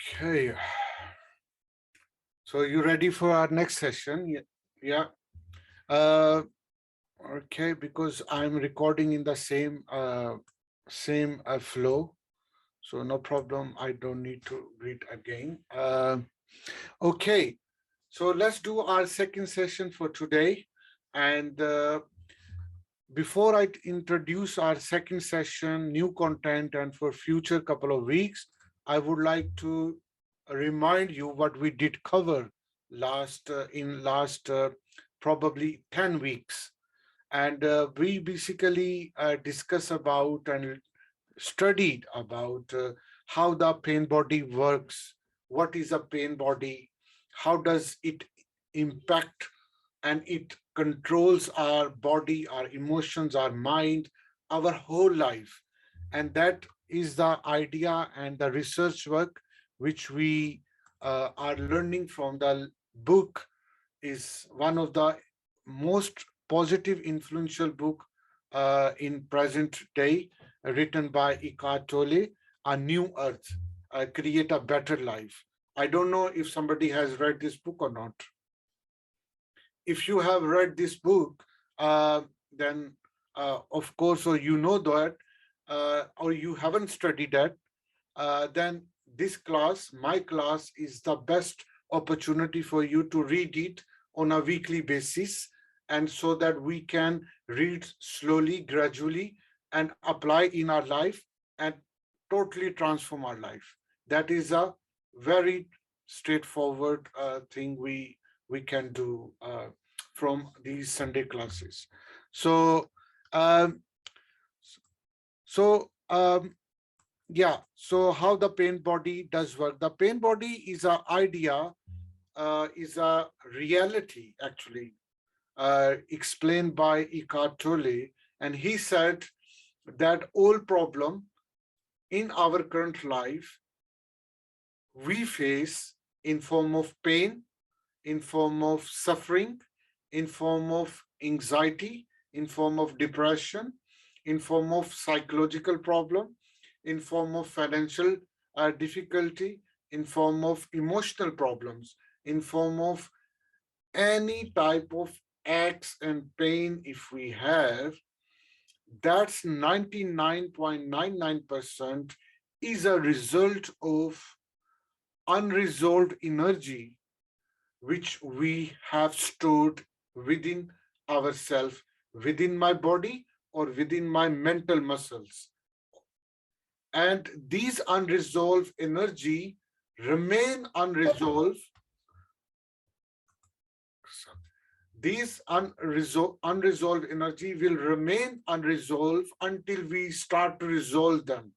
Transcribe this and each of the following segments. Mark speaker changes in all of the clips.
Speaker 1: Okay, so you ready for our next session? Yeah. Uh, okay, because I'm recording in the same flow, so no problem. I don't need to read again. Okay, so let's do our second session for today. And before I introduce our second session, new content, and for future couple of weeks, I would like to remind you what we did cover last probably 10 weeks. And we basically discuss about and studied about how the pain body works, what is a pain body, how does it impact and it controls our body, our emotions, our mind, our whole life. And that is the idea and the research work which we are learning from the book, is one of the most positive, influential book in present day, written by Eckhart Tolle, A New Earth, Create a Better Life. I don't know if somebody has read this book or not. If you have read this book, then of course, or you know that, or you haven't studied that, then this class, my class, is the best opportunity for you to read it on a weekly basis, and so that we can read slowly, gradually, and apply in our life and totally transform our life. That is a very straightforward thing we can do from these Sunday classes. So, um, so yeah. So how the pain body does work? The pain body is a idea, is a reality actually, explained by Eckhart Tolle, and he said that all problem in our current life we face in form of pain, in form of suffering, in form of anxiety, in form of depression, in form of psychological problem, in form of financial difficulty, in form of emotional problems, in form of any type of aches and pain. If we have, that's 99.99% is a result of unresolved energy which we have stored within ourselves, within my body or within my mental muscles. And these unresolved energy remain unresolved. These unresolved energy will remain unresolved until we start to resolve them.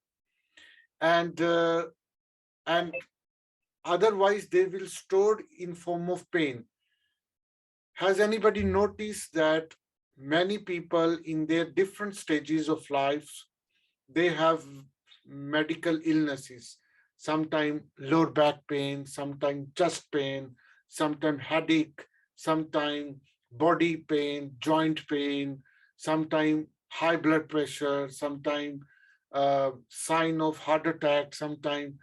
Speaker 1: And otherwise they will store in form of pain. Has anybody noticed that many people in their different stages of life, they have medical illnesses, sometimes lower back pain, sometimes chest pain, sometimes headache, sometimes body pain, joint pain, sometimes high blood pressure, sometimes sign of heart attack, sometimes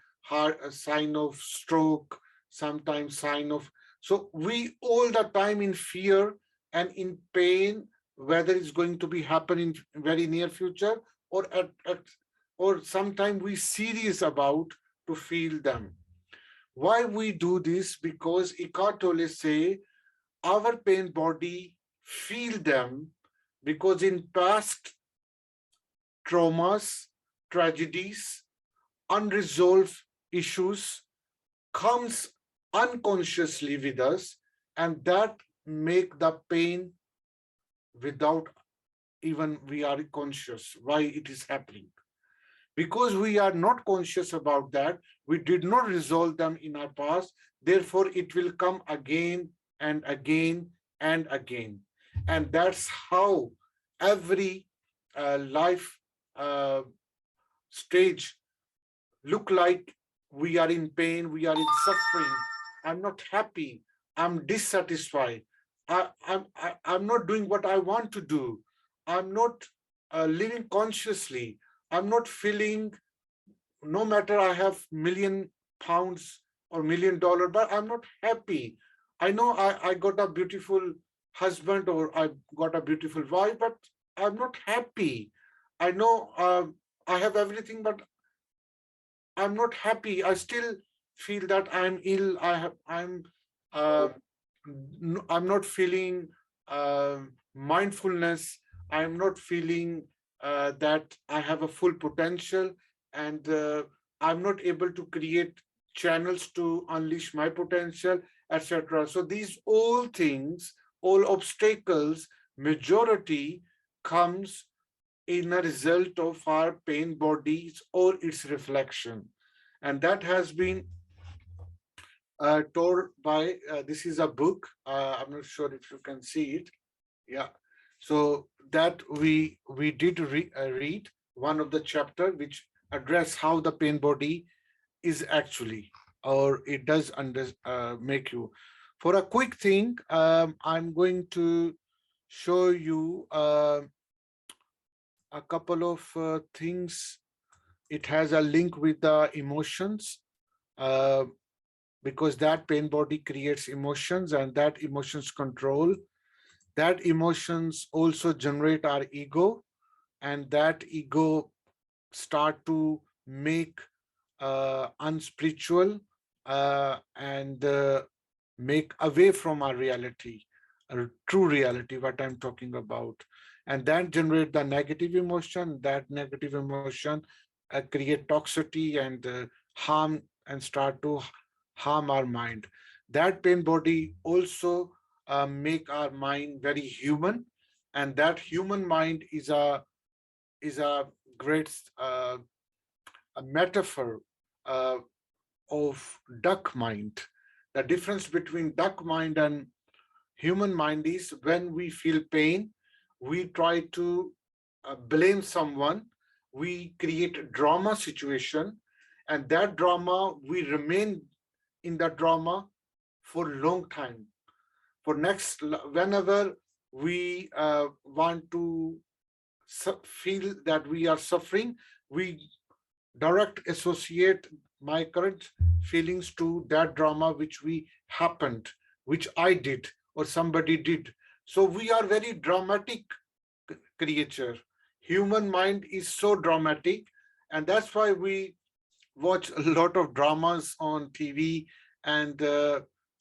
Speaker 1: sign of stroke, sometimes sign of. So we all the time in fear and in pain, whether it's going to be happening in very near future or or sometimes we serious about to feel them. Why we do this? Because Eckhart Tolle say our pain body feel them because in past traumas, tragedies, unresolved issues comes unconsciously with us, and that make the pain without even we are conscious why it is happening. Because we are not conscious about that, we did not resolve them in our past, therefore it will come again and again and again. And that's how every life stage look like. We are in pain, we are in suffering, I'm not happy, I'm dissatisfied, I'm not doing what I want to do, I'm not living consciously, I'm not feeling, no matter I have million pounds or $1 million, but I'm not happy. I know I got a beautiful husband or I got a beautiful wife, but I'm not happy. I know I have everything, but I'm not happy. I still feel that I'm ill. Uh, I'm not feeling mindfulness. I'm not feeling that I have a full potential, and I'm not able to create channels to unleash my potential, etc. So these all things, all obstacles, majority comes in a result of our pain bodies or its reflection. And that has been told by, this is a book. I'm not sure if you can see it. Yeah. So that we did read one of the chapter which address how the pain body is actually, or it does make you. For a quick thing, I'm going to show you a couple of things. It has a link with the emotions, uh, because that pain body creates emotions, and that emotions control. That emotions also generate our ego, and that ego start to make unspiritual, and make away from our reality, true reality, what I'm talking about. And that generate the negative emotion. That negative emotion create toxicity and harm, and start to harm our mind. That pain body also make our mind very human, and that human mind is a great a metaphor uh, of duck mind. The difference between duck mind and human mind is when we feel pain, we try to blame someone, we create a drama situation, and that drama, we remain in that drama for a long time. For next, whenever we want to feel that we are suffering, we direct associate my current feelings to that drama which we happened, which I did or somebody did. So we are very dramatic creature. Human mind is so dramatic, and that's why we watch a lot of dramas on TV and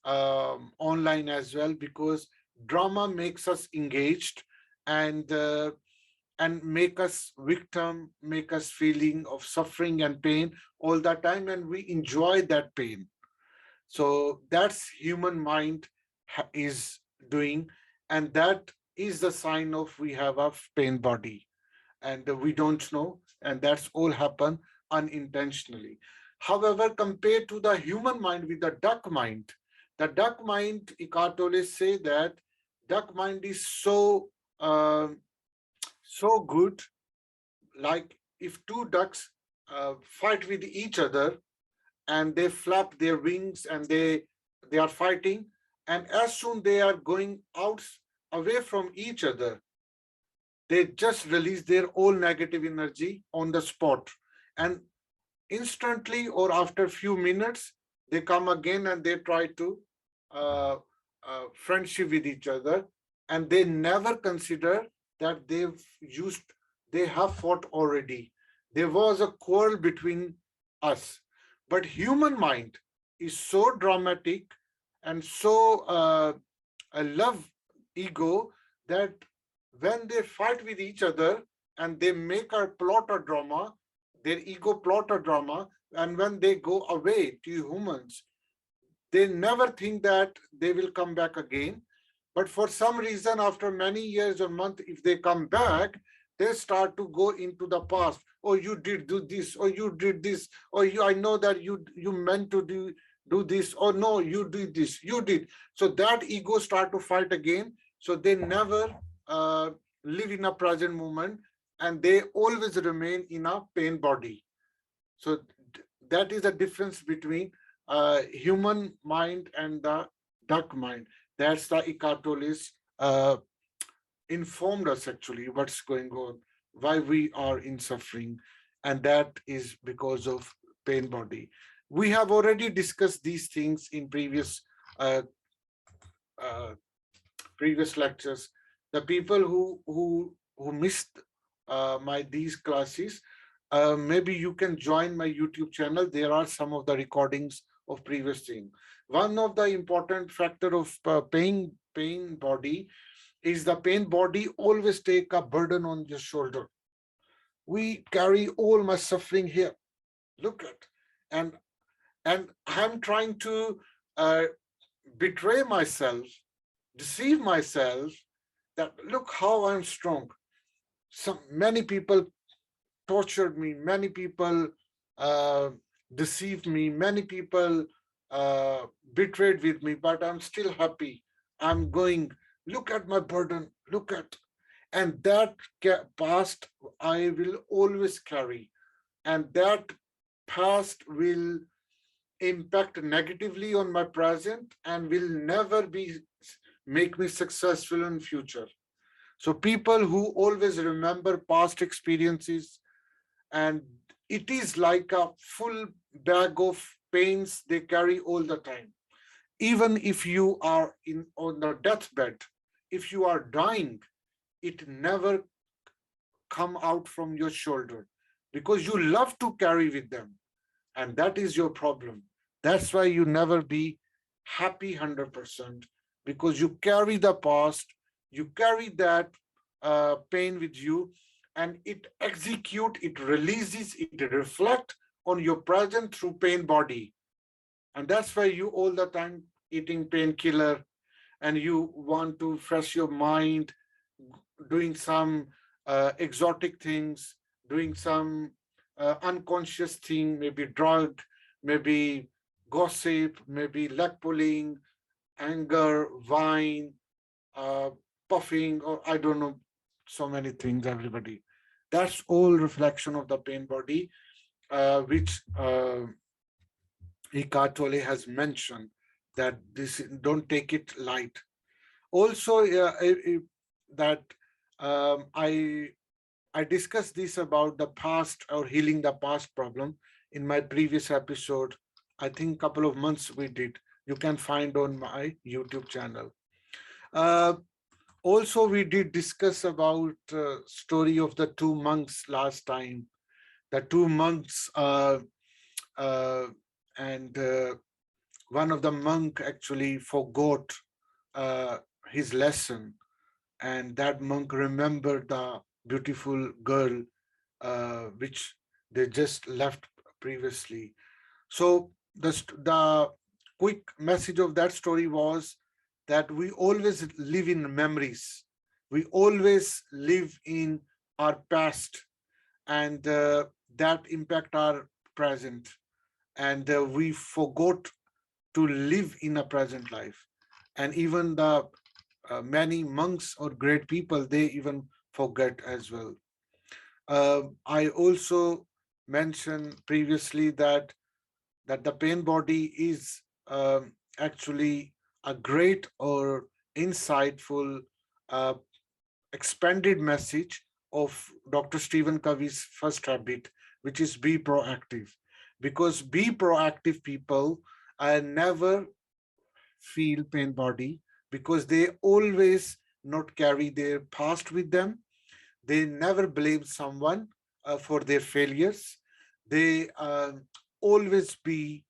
Speaker 1: online as well, because drama makes us engaged, and make us victim, make us feeling of suffering and pain all the time, and we enjoy that pain. So that's human mind is doing, and that is the sign of we have a pain body, and we don't know, and that's all happen unintentionally. However, compared to the human mind with the duck mind, Eckhart Tolle say that duck mind is um so good. Like if two ducks fight with each other, and they flap their wings, and they are fighting, and as soon they are going out away from each other, they just release their all negative energy on the spot, and instantly or after few minutes they come again, and they try to uh, friendship with each other, and they never consider that they have fought already. There was a quarrel between us. But human mind is so dramatic and so a love ego, that when they fight with each other and they make a plot or drama, their ego plot or drama, and when they go away to humans, they never think that they will come back again. But for some reason, after many years or months, if they come back, they start to go into the past. Oh, you did do this, or you did this, or I know that you meant to do this, or no, you did this, you did. So that ego start to fight again. So they never live in a present moment, and they always remain in a pain body. So that is the difference between human mind and the duck mind. That's the Eckhart Tolle's informed us actually what's going on, why we are in suffering, and that is because of pain body. We have already discussed these things in uh, uh, previous lectures. The people who missed my these classes, maybe you can join my YouTube channel. There are some of the recordings of previous thing. One of the important factor of pain body is the pain body always take a burden on your shoulder. We carry all my suffering here. Look at, and I'm trying to uh, betray myself, deceive myself that look how I'm strong. Some many people tortured me, many people uh, deceived me, many people betrayed with me, but I'm still happy. I'm going. Look at my burden. Look at, and that past I will always carry, and that past will impact negatively on my present and will never be make me successful in future. So people who always remember past experiences, and it is like a full bag of pains they carry all the time. Even if you are in on the deathbed, if you are dying, it never come out from your shoulder because you love to carry with them, and that is your problem. That's why you never be happy 100%, because you carry the past, you carry that pain with you, and it execute, it releases, it reflect on your present through pain body. And that's why you all the time eating painkiller, and you want to fresh your mind, doing some exotic things, doing some unconscious thing, maybe drug, maybe gossip, maybe leg pulling, anger, wine, uh, puffing, or I don't know, so many things, everybody. That's all reflection of the pain body, which Eckhart Tolle has mentioned, that this don't take it light. Also, that I discussed this about the past or healing the past problem in my previous episode. I think couple of months we did. You can find on my YouTube channel. Uh, Also, we did discuss about story of the two monks last time. The two monks, uh, and one of the monk actually forgot uh, his lesson, and that monk remembered the beautiful girl which they just left previously. So the quick message of that story was that we always live in memories. We always live in our past, and that impact our present. And we forgot to live in a present life. And even the many monks or great people, they even forget as well. I also mentioned previously that the pain body is actually a great or insightful uh, expanded message of Dr. Stephen Covey's first habit, which is be proactive. Because be proactive people never feel pain body, because they always not carry their past with them. They never blame someone for their failures. They always be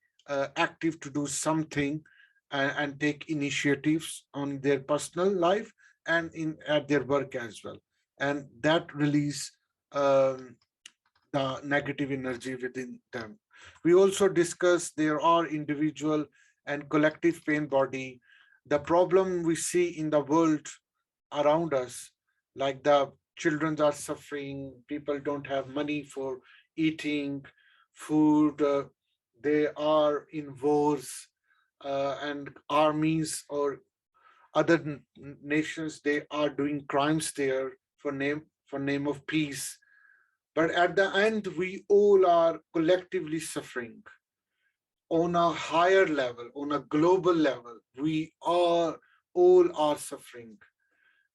Speaker 1: active to do something, and take initiatives on their personal life and in at their work as well. And that release um, the negative energy within them. We also discuss there are individual and collective pain body. The problem we see in the world around us, like the children are suffering, people don't have money for eating food, they are in wars, and armies or other nations, they are doing crimes there for name of peace. But at the end, we all are collectively suffering on a higher level, on a global level. We are all are suffering,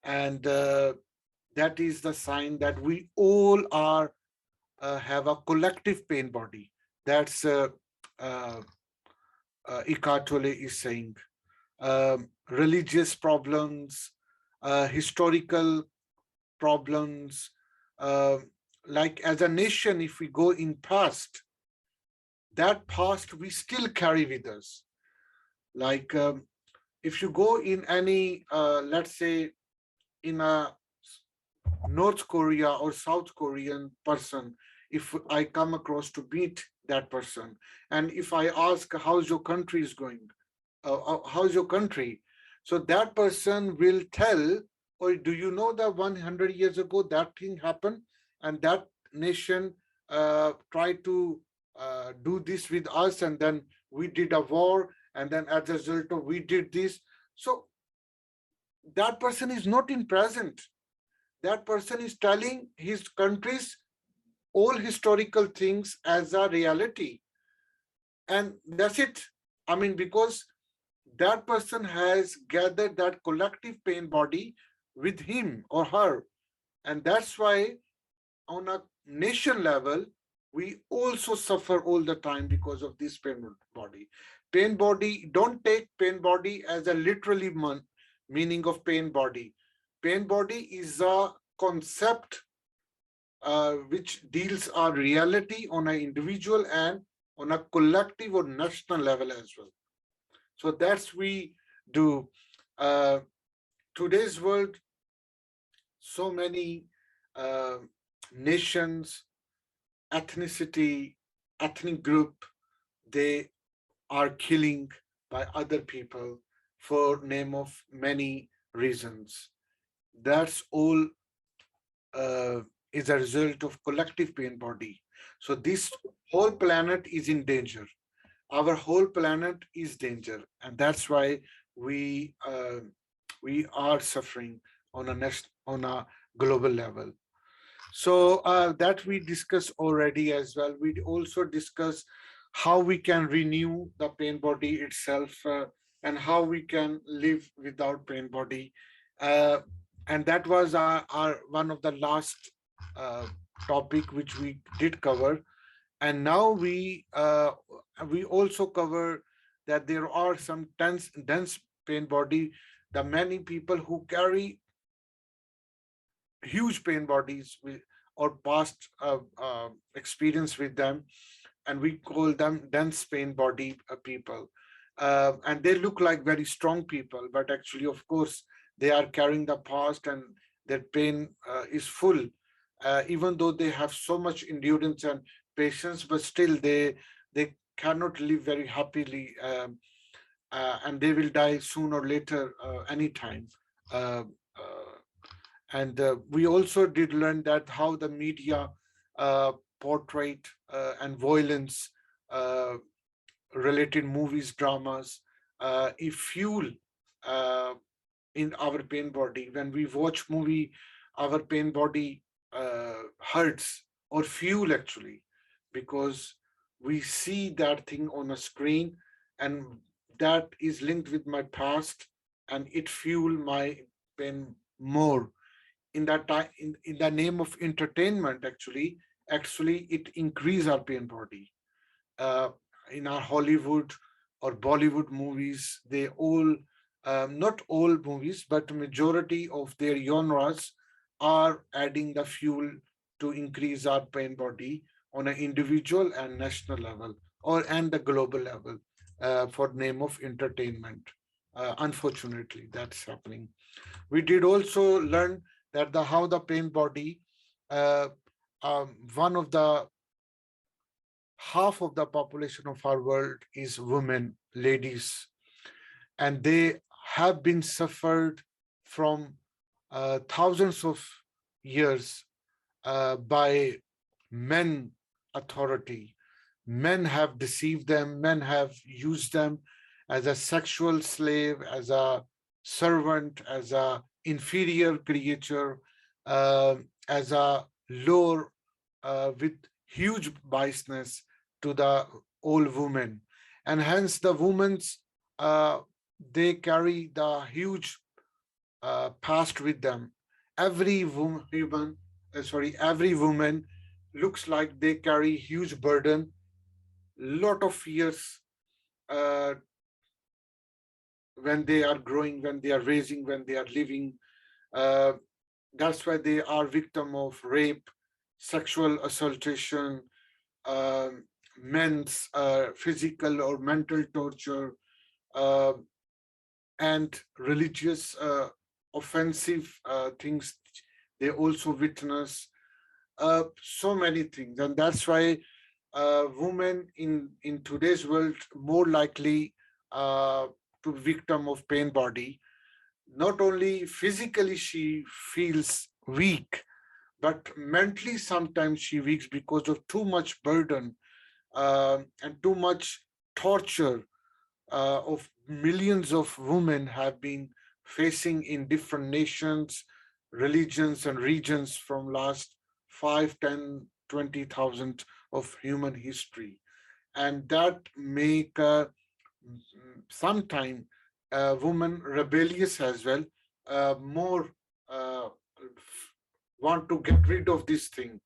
Speaker 1: and that is the sign that we all are have a collective pain body. That's uh, Eckhart Tolle is saying. Religious problems, historical problems, uh, like as a nation, if we go in past, that past we still carry with us. Like if you go in any, let's say, in a North Korea or South Korean person, if I come across to meet that person, and if I ask, how's your country is going? How's your country? So that person will tell, or do you know that 100 years ago that thing happened and that nation tried to do this with us, and then we did a war, and then as a result of we did this. So that person is not in present. That person is telling his country's all historical things as a reality, and that's it. I mean, because that person has gathered that collective pain body with him or her, and that's why on a nation level we also suffer all the time because of this body. Pain body, don't take pain body as a literally meaning of pain body. Pain body is a concept which deals our reality on an individual and on a collective or national level as well. So that's we do. Uh, Today's world, so many uh, nations, ethnicity, ethnic group, they are killing by other people for name of many reasons. That's all uh, is a result of collective pain body. So this whole planet is in danger. Our whole planet is danger, and that's why we are suffering on a global level. So that we discussed already as well. We also discuss how we can renew the pain body itself, and how we can live without pain body. Uh, and that was our one of the last uh, topic which we did cover. And now we also cover that there are some dense pain body, the many people who carry huge pain bodies with, or past experience with them, and we call them dense pain body people. And they look like very strong people, but actually, of course, they are carrying the past, and their pain is full. Even though they have so much endurance and patience, but still they cannot live very happily, and they will die sooner or later, anytime. Uh, uh, and we also did learn that how the media portrayed and violence uh, related movies, dramas, if fuel uh, in our pain body. When we watch movie, our pain body hurts or fuel actually, because we see that thing on a screen, and that is linked with my past, and it fuel my pain more. In that time, in the name of entertainment, actually it increase our pain body. uh, in our Hollywood or Bollywood movies, they all, not all movies, but majority of their genres are adding the fuel to increase our pain body on an individual and national level, or and the global level, for name of entertainment. Unfortunately, that's happening. We did also learn that the how the pain body, uh, one of the half of the population of our world is women, ladies, and they have been suffered from thousands of years by men authority. Men have deceived them, men have used them as a sexual slave, as a servant, as a inferior creature, as a lower, with huge biasness to the old woman. And hence the women's, uh, they carry the huge past with them. Every every woman looks like they carry huge burden lot of fears uh, when they are growing, when they are raising, when they are living. Uh, that's why they are victim of rape, sexual assaultation, um men's physical or mental torture, uh, and religious offensive things they also witness, so many things. And that's why women in today's world more likely uh, to be victim of pain body. Not only physically she feels weak, but mentally sometimes she weaks because of too much burden and too much torture of millions of women have been facing in different nations, religions, and regions from last 5, 10, 20,000 of human history. And that make sometime women rebellious as well, more uh, want to get rid of this thing.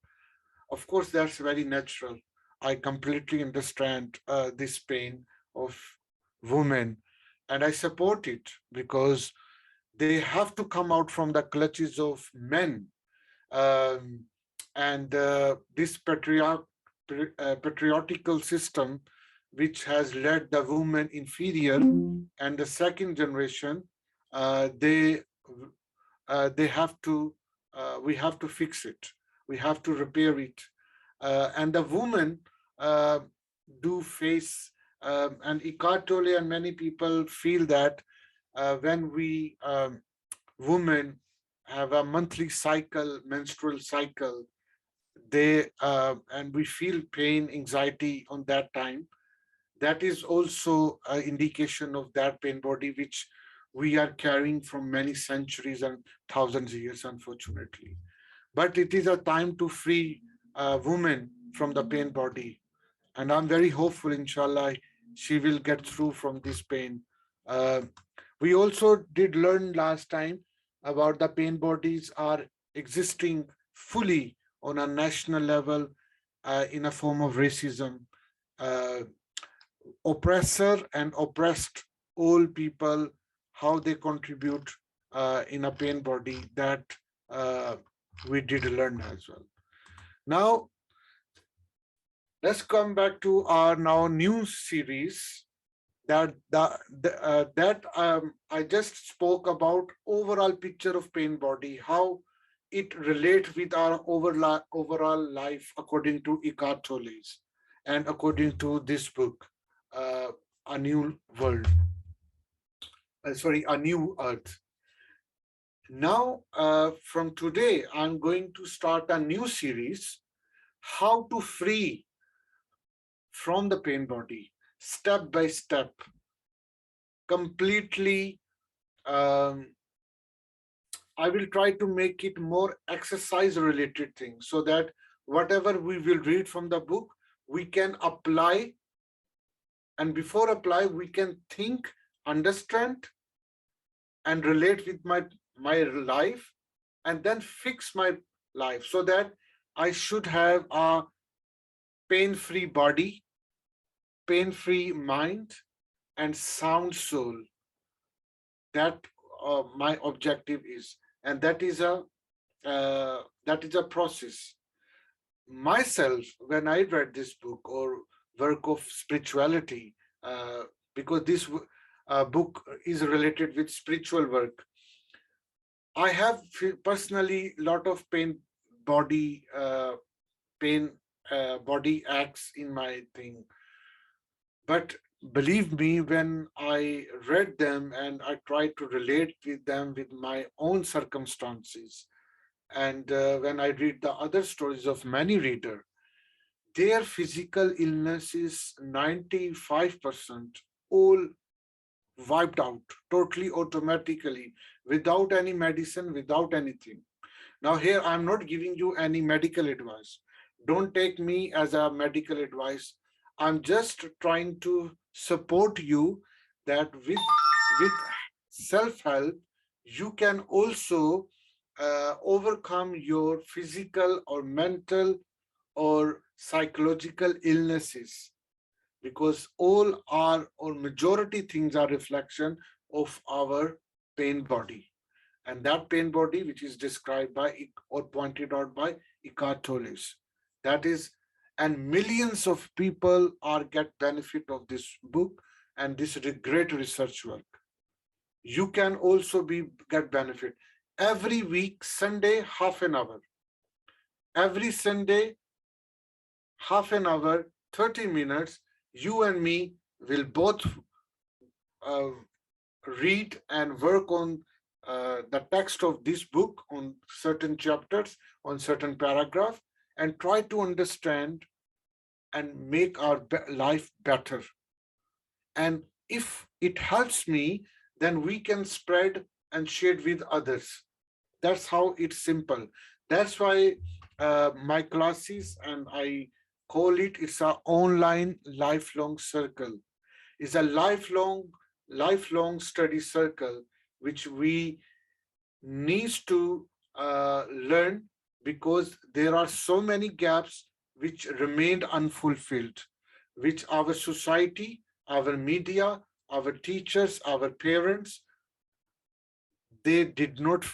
Speaker 1: Of course, that's very natural. I completely understand this pain of women, and I support it because they have to come out from the clutches of men. Um, and this patriotical system, which has led the woman inferior, and the second generation, they have to, we have to fix it. We have to repair it. And the women uh, do face, and Eckhart Tolle and many people feel that when we women have a monthly cycle, menstrual cycle, they and we feel pain, anxiety on that time. That is also an indication of that pain body which we are carrying from many centuries and thousands of years, unfortunately. But it is a time to free women from the pain body, and I'm very hopeful, inshallah, she will get through from this pain. Uh, we also did learn last time about the pain bodies are existing fully on a national level in a form of racism. Uh, Oppressor and oppressed, all people, how they contribute in a pain body, that uh, we did learn as well. Now, let's come back to our now new series that I just spoke about overall picture of pain body, how it relates with our overall life according to Eckhart Tolle's and according to this book, uh, A New World, sorry, A New Earth. Now, from today, I'm going to start a new series, how to free from the pain body, step by step, completely. um, I will try to make it more exercise related thing so that whatever we will read from the book, we can apply, and before apply, we can think, understand, and relate with my life, and then fix my life so that I should have a pain-free body, pain-free mind, and sound soul. That my objective is, and that is a process. Myself, when I read this book or work of spirituality, because this book is related with spiritual work, I have personally lot of body pain body acts in my thing. But believe me, when I read them and I tried to relate with them with my own circumstances, and when I read the other stories of many readers, their physical illness is 95% all wiped out totally automatically, without any medicine, without anything. Now, here I'm not giving you any medical advice. Don't take me as a medical advice. I'm just trying to support you that with self-help, you can also overcome your physical or mental or psychological illnesses. because all are or majority things are reflection of our pain body. And that pain body, which is described by or pointed out by Eckhart Tolle, that is, and millions of people are get benefit of this book and this great research work. You can also be get benefit every week, Sunday, half an hour. Every Sunday, half an hour, 30 minutes, you and me will both uh, read and work on the text of this book on certain chapters, on certain paragraph, and try to understand and make our life better. And if it helps me, then we can spread and share with others. That's how it's simple. That's why my classes, and I call it's a online lifelong circle. It's a lifelong study circle which we needs to learn, because there are so many gaps which remained unfulfilled, which our society, our media, our teachers, our parents, they did not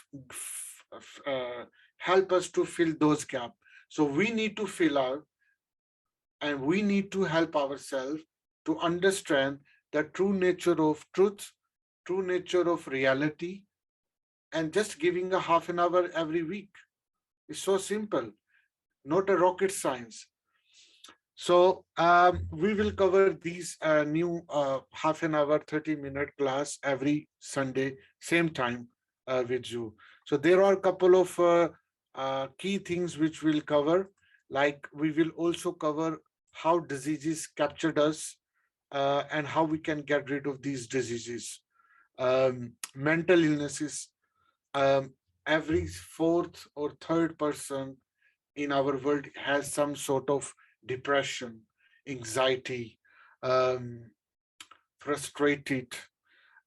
Speaker 1: help us to fill those gaps. So we need to fill out, and we need to help ourselves to understand the true nature of truth, true nature of reality, and just giving a half an hour every week is so simple, not a rocket science. So we will cover these new half an hour, 30-minute class every Sunday, same time with you. So there are a couple of key things which we'll cover, like we will also cover how diseases captured us and how we can get rid of these diseases. Mental illnesses, um, every fourth or third person in our world has some sort of depression, anxiety, um, frustrated.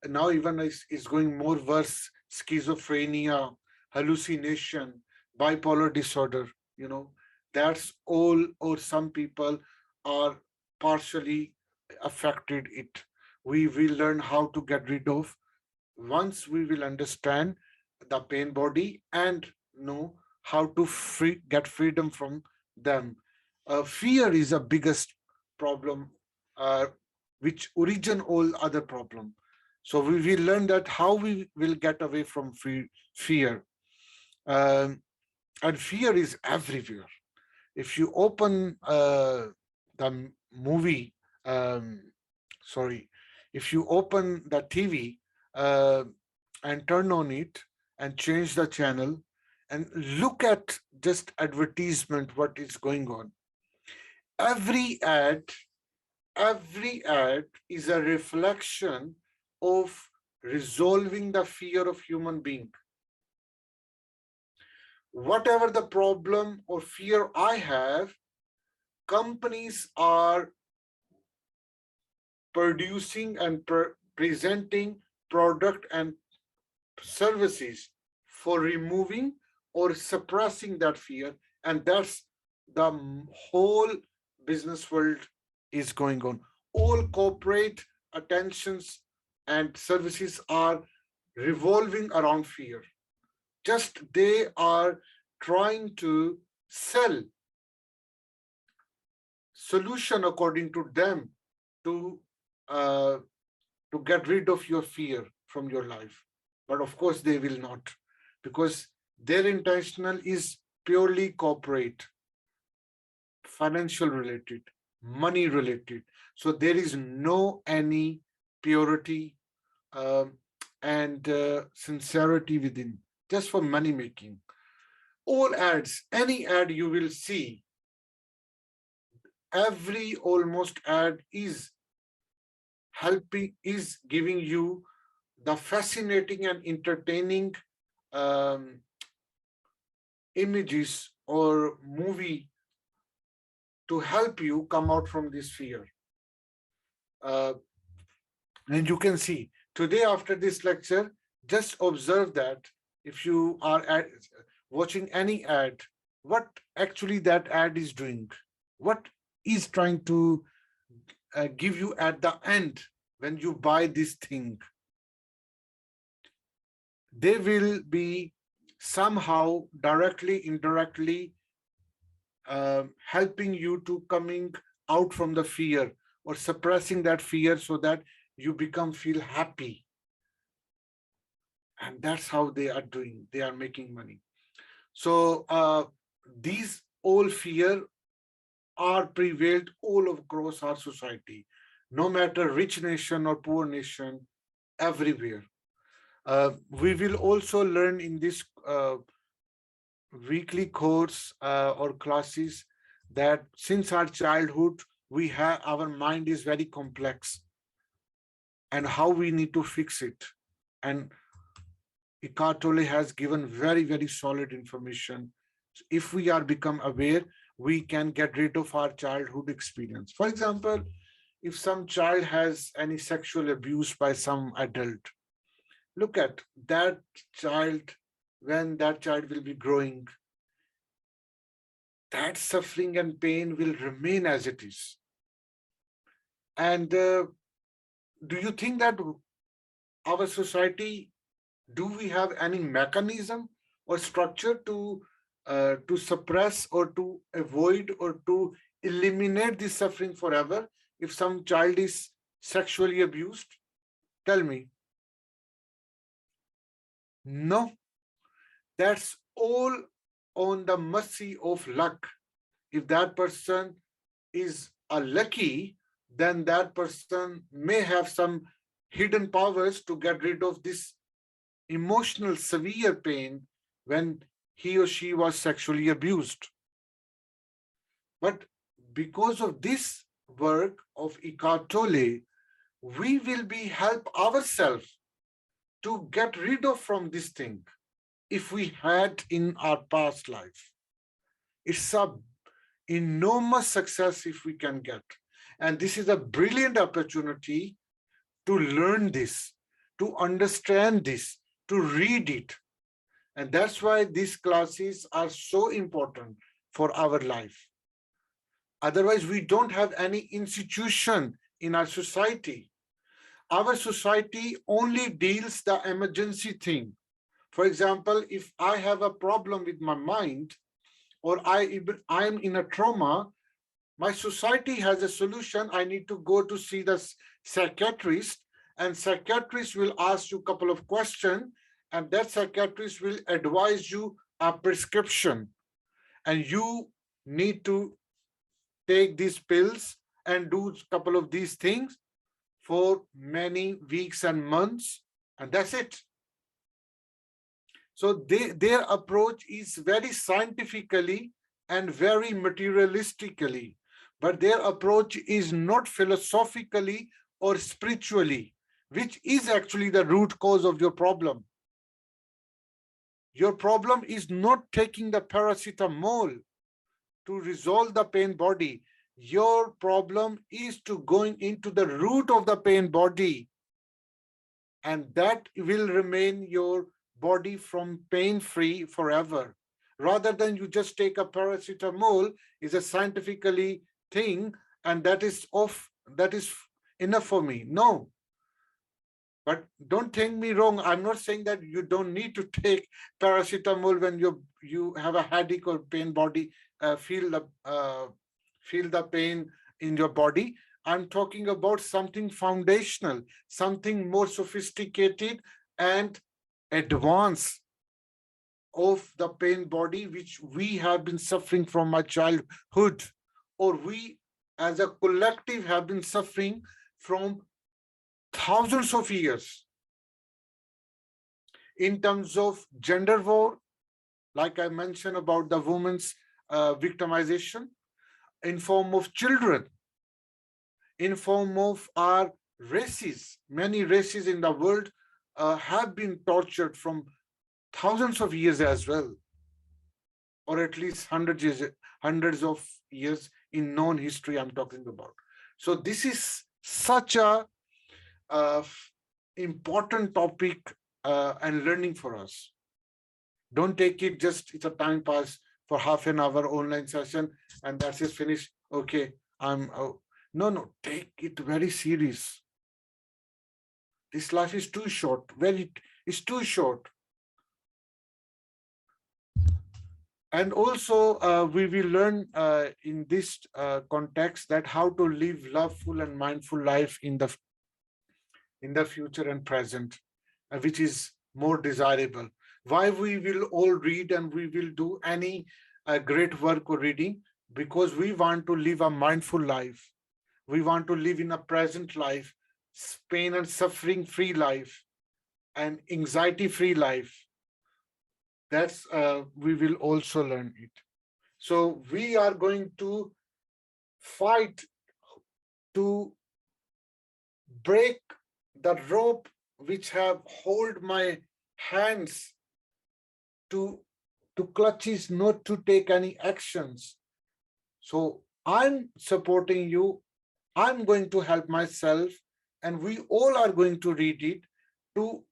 Speaker 1: Now even is going more worse, schizophrenia, hallucination, bipolar disorder, you know, that's all, or some people are partially affected it. We will learn how to get rid of once we will understand the pain body and know how to get freedom from them. Fear is the biggest problem, uh, which origin all other problem. So we will learn that how we will get away from fear. Um, and fear is everywhere. If you open the movie, um, sorry, if you open the TV uh, and turn on it and change the channel and look at just advertisement, what is going on. Every ad, every ad is a reflection of resolving the fear of human being. Whatever the problem or fear I have, companies are producing and presenting product and services for removing or suppressing that fear, and that's the whole business world is going on. All corporate attentions and services are revolving around fear. Just they are trying to sell solution according to them to uh, to get rid of your fear from your life. But of course, they will not, because their intentional is purely corporate, financial related, money related. So there is no any purity um, and sincerity within, just for money making. All ads, any ad you will see, every almost ad is helping, is giving you the fascinating and entertaining um, images or movie to help you come out from this fear. Uh, and you can see today after this lecture, just observe that if you are watching any ad, what actually that ad is doing, what is trying to give you at the end when you buy this thing. They will be somehow directly, indirectly helping you to coming out from the fear or suppressing that fear so that you become feel happy. And that's how they are doing. They are making money. So these all fear are prevailed all across our society, no matter rich nation or poor nation, everywhere. We will also learn in this weekly course or classes that since our childhood, we have our mind is very complex and how we need to fix it. And Eckhart Tolle has given very, very solid information. If we are become aware, we can get rid of our childhood experience. For example, if some child has any sexual abuse by some adult, look at that child. When that child will be growing, that suffering and pain will remain as it is. And do you think that our society, do we have any mechanism or structure to suppress or to avoid or to eliminate this suffering forever if some child is sexually abused? Tell me. No, that's all on the mercy of luck. If that person is a lucky, then that person may have some hidden powers to get rid of this emotional severe pain when he or she was sexually abused. But because of this work of Eckhart Tolle, we will be help ourselves to get rid of from this thing if we had in our past life. It's a enormous success if we can get. And this is a brilliant opportunity to learn this, to understand this, to read it. And that's why these classes are so important for our life. Otherwise, we don't have any institution in our society. Our society only deals the emergency thing. For example, if I have a problem with my mind, or I'm in a trauma, my society has a solution. I need to go to see the psychiatrist, and psychiatrist will ask you a couple of questions, and that psychiatrist will advise you a prescription, and you need to take these pills and do a couple of these things for many weeks and months, and that's it. So their approach is very scientifically and very materialistically, but their approach is not philosophically or spiritually, which is actually the root cause of your problem. Your problem is not taking the paracetamol to resolve the pain body. Your problem is to going into the root of the pain body, and that will remain your body from pain-free forever. Rather than you just take a paracetamol is a scientifically thing, and that is enough for me. No. But don't take me wrong. I'm not saying that you don't need to take paracetamol when you have a headache or pain body, feel the pain in your body. I'm talking about something foundational, something more sophisticated and advanced of the pain body, which we have been suffering from our childhood, or we as a collective have been suffering from thousands of years. In terms of gender war, like I mentioned about the women's victimization, in form of children, in form of our races. Many races in the world have been tortured from thousands of years as well, or at least hundreds of years in known history I'm talking about. So this is such a important topic and learning for us. Don't take it just it's a time pass for half an hour online session and that's it finished. Okay, I'm No, no, take it very serious. This life is too short. It's too short. And also, we will learn in this context that how to live loveful and mindful life in the future and present, which is more desirable. Why we will all read and we will do any great work or reading? Because we want to live a mindful life. We want to live in a present life, pain and suffering free life, and anxiety free life. That's we will also learn it. So we are going to fight to break the rope which have hold my hands to clutches not to take any actions. So I'm supporting you. I'm going to help myself, and we all are going to read it to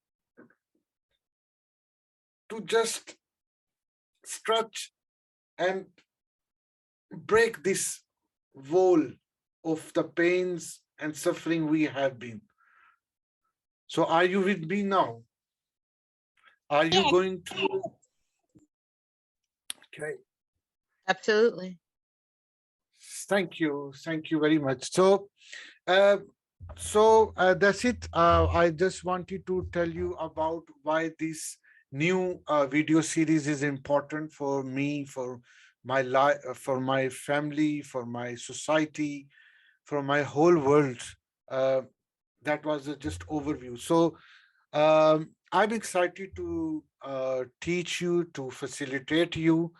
Speaker 1: just stretch and break this wall of the pains and suffering we have been. So are you with me now? Are you
Speaker 2: Yes.
Speaker 1: going to? Okay.
Speaker 2: Absolutely.
Speaker 1: Thank you. Thank you very much. Uh, that's it. I just wanted to tell you about why this new video series is important for me, for my life, for my family, for my society, for my whole world. Uh, that was just overview. So I'm excited to teach you, to facilitate you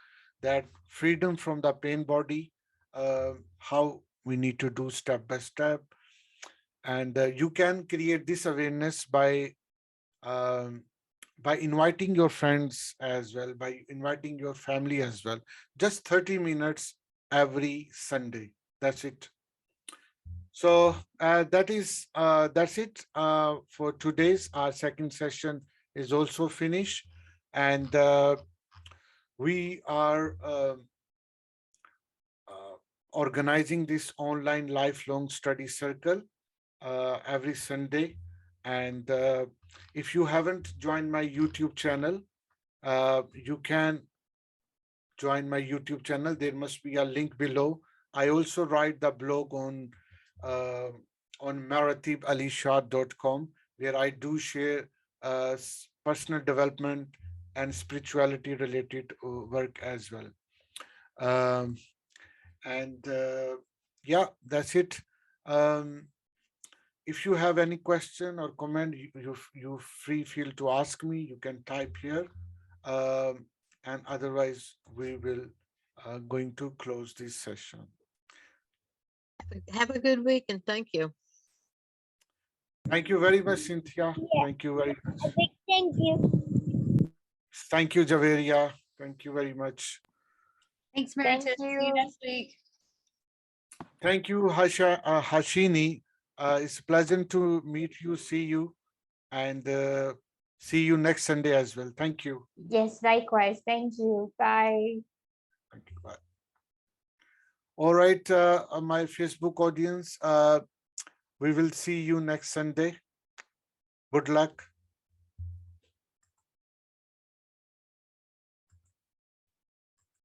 Speaker 1: that freedom from the pain body, how we need to do step by step. And you can create this awareness um, by inviting your friends as well, by inviting your family as well. Just 30 minutes every Sunday. That's it. So that's it for today's. Our second session is also finished, and we are uh, organizing this online lifelong study circle every Sunday. And if you haven't joined my YouTube channel, you can join my YouTube channel. There must be a link below. I also write the blog uh, on maratibalisha.com, where I do share personal development and spirituality related work as well. Um, and yeah, that's it. Um, if you have any question or comment, you free feel to ask me. You can type here, um, and otherwise we will going to close this session.
Speaker 2: Have a good week and thank you.
Speaker 1: Thank you very much, Cynthia.
Speaker 3: Yeah.
Speaker 1: Thank you very much.
Speaker 3: A big thank you.
Speaker 1: Thank you, Javeria. Thank you very much.
Speaker 4: Thanks,
Speaker 3: Thank
Speaker 4: Meredith. See you
Speaker 3: you.
Speaker 4: next week.
Speaker 1: Thank you, Hashini. It's pleasant to meet you, see you, and see you next Sunday as well. Thank you.
Speaker 3: Yes, likewise. Thank you. Bye.
Speaker 1: Thank you. Bye. All right, my Facebook audience, we will see you next Sunday. Good luck.